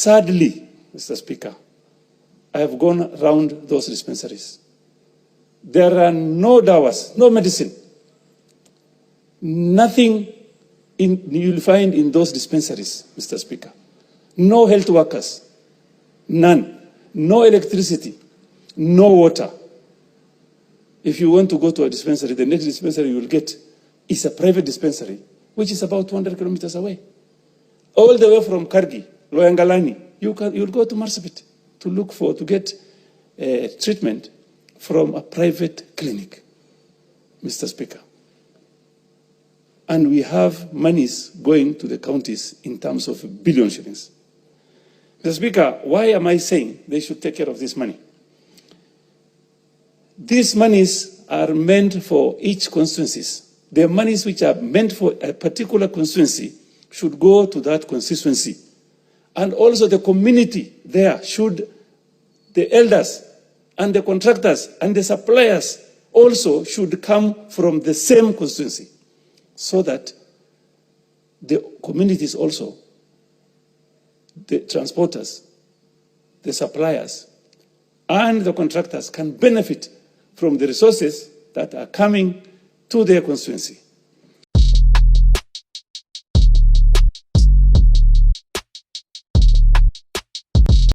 Sadly, Mr. Speaker, I have gone around those dispensaries. There are no dawas, no medicine, nothing you'll find in those dispensaries, Mr. Speaker. No health workers, none. No electricity, no water. If you want to go to a dispensary, the next dispensary you will get is a private dispensary, which is about 200 kilometers away. All the way from Kargi, Loyangalani, you'll go to Marsabit to get treatment from a private clinic, Mr. Speaker. And we have monies going to the counties in terms of billion shillings. Mr. Speaker, why am I saying they should take care of this money? These monies are meant for each constituency. The monies which are meant for a particular constituency should go to that constituency. And also the community there should, the elders and the contractors and the suppliers also should come from the same constituency, so that the communities also, the transporters, the suppliers, and the contractors can benefit from the resources that are coming to their constituency.